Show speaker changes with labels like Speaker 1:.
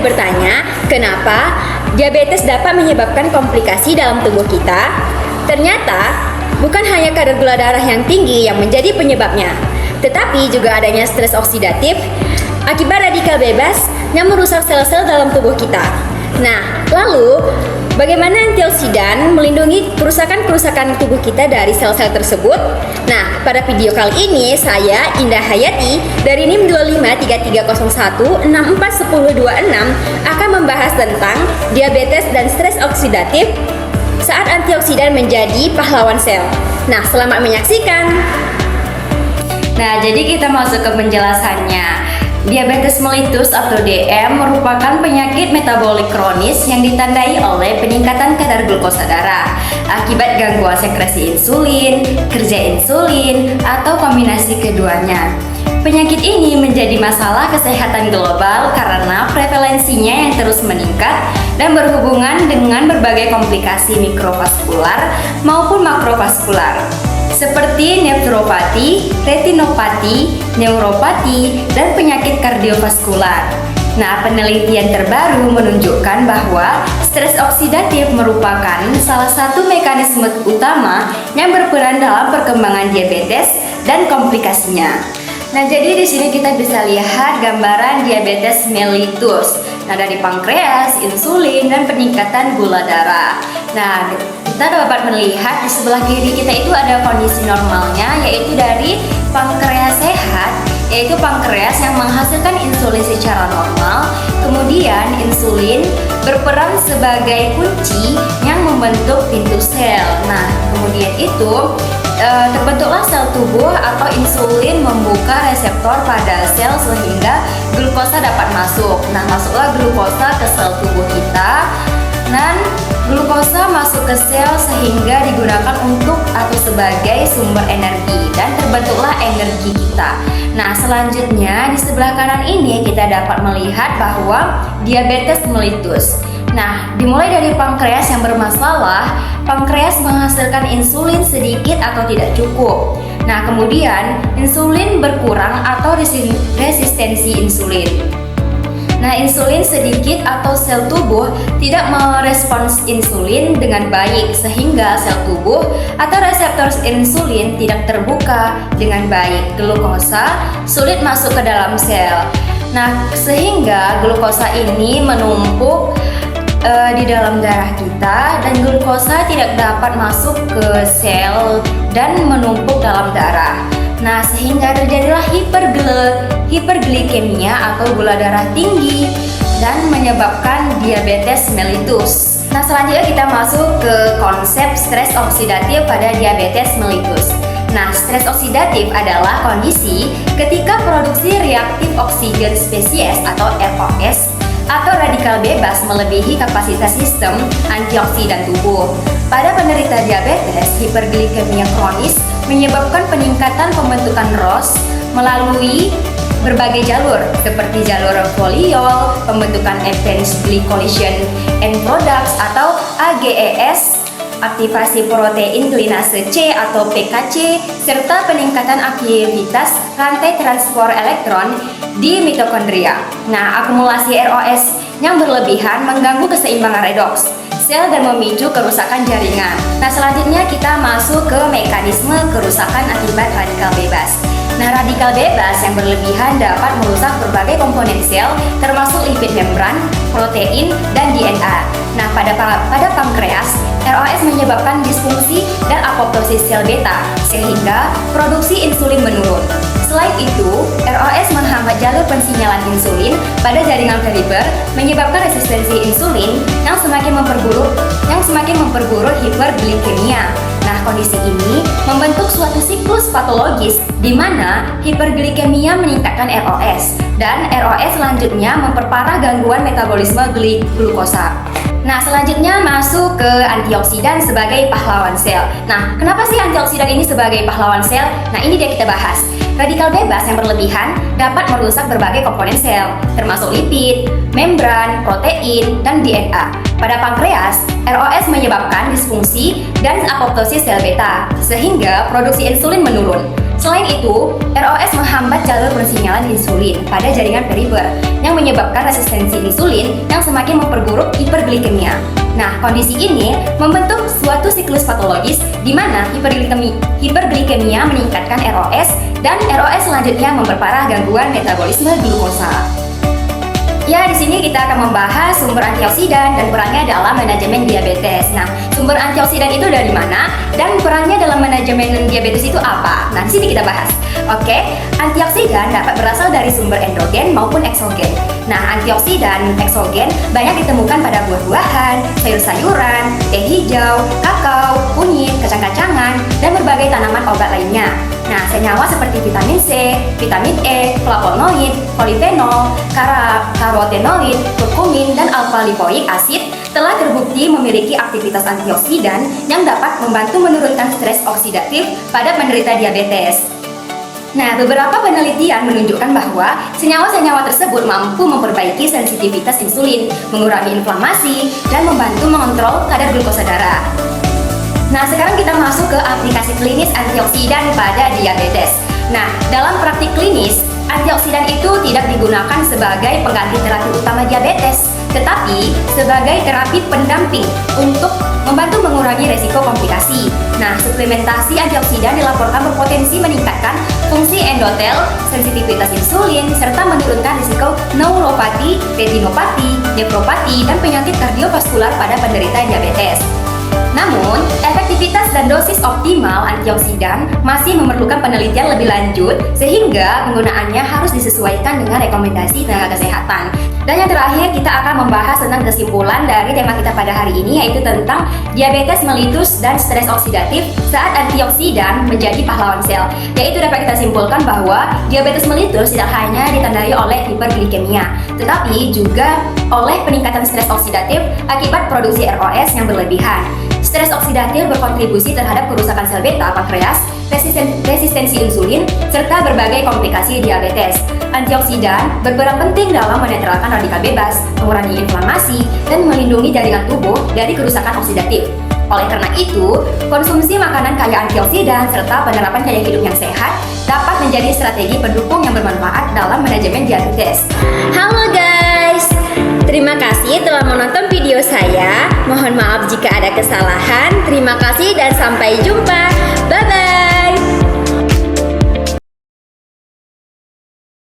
Speaker 1: bertanya, kenapa diabetes dapat menyebabkan komplikasi dalam tubuh kita? Ternyata, bukan hanya kadar gula darah yang tinggi yang menjadi penyebabnya, tetapi juga adanya stres oksidatif akibat radikal bebas yang merusak sel-sel dalam tubuh kita. Nah, lalu bagaimana antioksidan melindungi kerusakan-kerusakan tubuh kita dari sel-sel tersebut? Nah, pada video kali ini saya, Indah Hayati dari NIM 253301641026 akan membahas tentang diabetes dan stres oksidatif saat antioksidan menjadi pahlawan sel. Nah, selamat menyaksikan.
Speaker 2: Nah, jadi kita masuk ke penjelasannya. Diabetes mellitus atau DM merupakan penyakit metabolik kronis yang ditandai oleh peningkatan kadar glukosa darah akibat gangguan sekresi insulin, kerja insulin, atau kombinasi keduanya. Penyakit ini menjadi masalah kesehatan global karena prevalensinya yang terus meningkat dan berhubungan dengan berbagai komplikasi mikrovaskular maupun makrovaskular, seperti nefropati, retinopati, neuropati, dan penyakit kardiovaskular. Nah, penelitian terbaru menunjukkan bahwa stres oksidatif merupakan salah satu mekanisme utama yang berperan dalam perkembangan diabetes dan komplikasinya. Nah, jadi di sini kita bisa lihat gambaran diabetes mellitus. Nah, dari pankreas, insulin, dan peningkatan gula darah. Nah, kita dapat melihat di sebelah kiri kita itu ada kondisi normalnya, yaitu dari pankreas sehat, yaitu pankreas yang menghasilkan insulin secara normal. Kemudian insulin berperan sebagai kunci yang membentuk pintu sel. Nah, kemudian itu terbentuklah sel tubuh atau insulin membuka reseptor pada sel sehingga glukosa dapat masuk. Nah, masuklah glukosa ke sel tubuh kita dan glukosa masuk ke sel sehingga digunakan untuk atau sebagai sumber energi dan terbentuklah energi kita. Nah, selanjutnya di sebelah kanan ini kita dapat melihat bahwa diabetes mellitus. Nah, dimulai dari pankreas yang bermasalah, pankreas menghasilkan insulin sedikit atau tidak cukup. Nah, kemudian insulin berkurang atau resistensi insulin. Nah, insulin sedikit atau sel tubuh tidak merespons insulin dengan baik sehingga sel tubuh atau reseptor insulin tidak terbuka dengan baik. Glukosa sulit masuk ke dalam sel. Nah, sehingga glukosa ini menumpuk di dalam darah kita dan glukosa tidak dapat masuk ke sel dan menumpuk dalam darah. Nah, sehingga terjadilah hiperglikemia atau gula darah tinggi dan menyebabkan diabetes mellitus. Nah, selanjutnya kita masuk ke konsep stres oksidatif pada diabetes mellitus. Nah, stres oksidatif adalah kondisi ketika produksi reaktif oksigen spesies atau ROS atau radikal bebas melebihi kapasitas sistem antioksidan tubuh. Pada penderita diabetes, hiperglikemia kronis menyebabkan peningkatan pembentukan ROS melalui berbagai jalur seperti jalur foliol, pembentukan advanced glycolysion end products atau AGES, aktivasi protein klinase C atau PKC, serta peningkatan aktivitas rantai transport elektron di mitokondria. Nah, akumulasi ROS yang berlebihan mengganggu keseimbangan redoks sel dan memicu kerusakan jaringan. Nah, selanjutnya kita masuk ke mekanisme kerusakan akibat radikal bebas. Nah, radikal bebas yang berlebihan dapat merusak berbagai komponen sel termasuk lipid membran, protein, dan DNA. Nah, pada pankreas, ROS menyebabkan disfungsi dan apoptosis sel beta sehingga produksi insulin menurun. Selain itu, ROS menghambat jalur pensinyalan insulin pada jaringan perifer, menyebabkan resistensi insulin yang semakin memperburuk hiperglikemia. Nah, kondisi ini membentuk suatu siklus patologis di mana hiperglikemia meningkatkan ROS dan ROS selanjutnya memperparah gangguan metabolisme glukosa. Nah, selanjutnya masuk ke antioksidan sebagai pahlawan sel. Nah, kenapa sih antioksidan ini sebagai pahlawan sel? Nah, ini dia kita bahas. Radikal bebas yang berlebihan dapat merusak berbagai komponen sel, termasuk lipid, membran, protein, dan DNA. Pada pankreas, ROS menyebabkan disfungsi dan apoptosis sel beta, sehingga produksi insulin menurun. Selain itu, ROS menghambat jalur pensinyalan insulin pada jaringan perifer yang menyebabkan resistensi insulin yang semakin memperburuk hiperglikemia. Nah, kondisi ini membentuk suatu siklus patologis di mana hiperglikemia meningkatkan ROS dan ROS selanjutnya memperparah gangguan metabolisme glukosa. Ya, di sini kita akan membahas sumber antioksidan dan perannya dalam manajemen diabetes. Nah, sumber antioksidan itu dari mana dan perannya dalam manajemen diabetes itu apa? Nah, di sini kita bahas. Oke, antioksidan dapat berasal dari sumber endogen maupun eksogen. Nah, antioksidan eksogen banyak ditemukan pada buah-buahan, sayur-sayuran, teh hijau, kakao, kunyit, kacang-kacangan, dan berbagai tanaman obat lainnya. Nah, senyawa seperti vitamin C, vitamin E, flavonoid, polifenol, karotenoid, kurkumin, dan alfa-lipoik asid telah terbukti memiliki aktivitas antioksidan yang dapat membantu menurunkan stres oksidatif pada penderita diabetes. Nah, beberapa penelitian menunjukkan bahwa senyawa-senyawa tersebut mampu memperbaiki sensitivitas insulin, mengurangi inflamasi, dan membantu mengontrol kadar glukosa darah. Nah, sekarang kita masuk ke aplikasi klinis antioksidan pada diabetes. Nah, dalam praktik klinis, antioksidan itu tidak digunakan sebagai pengganti terapi utama diabetes, tetapi sebagai terapi pendamping untuk membantu mengurangi resiko komplikasi. Nah, suplementasi antioksidan dilaporkan berpotensi meningkatkan fungsi endotel, sensitivitas insulin, serta menurunkan risiko neuropati, retinopati, nefropati, dan penyakit kardiovaskular pada penderita diabetes. Namun, efektivitas dan dosis optimal antioksidan masih memerlukan penelitian lebih lanjut sehingga penggunaannya harus disesuaikan dengan rekomendasi tenaga kesehatan. Dan yang terakhir, kita akan membahas tentang kesimpulan dari tema kita pada hari ini, yaitu tentang diabetes mellitus dan stres oksidatif saat antioksidan menjadi pahlawan sel. Yaitu dapat kita simpulkan bahwa diabetes mellitus tidak hanya ditandai oleh hiperglikemia, tetapi juga oleh peningkatan stres oksidatif akibat produksi ROS yang berlebihan. Stres oksidatif berkontribusi terhadap kerusakan sel beta pankreas, resistensi insulin, serta berbagai komplikasi diabetes. Antioksidan berperan penting dalam menetralkan radikal bebas, mengurangi inflamasi, dan melindungi jaringan tubuh dari kerusakan oksidatif. Oleh karena itu, konsumsi makanan kaya antioksidan serta penerapan gaya hidup yang sehat dapat menjadi strategi pendukung yang bermanfaat dalam manajemen diabetes.
Speaker 1: Halo guys, terima kasih telah menonton video saya. Mohon maaf jika ada kesalahan. Terima kasih dan sampai jumpa. Bye.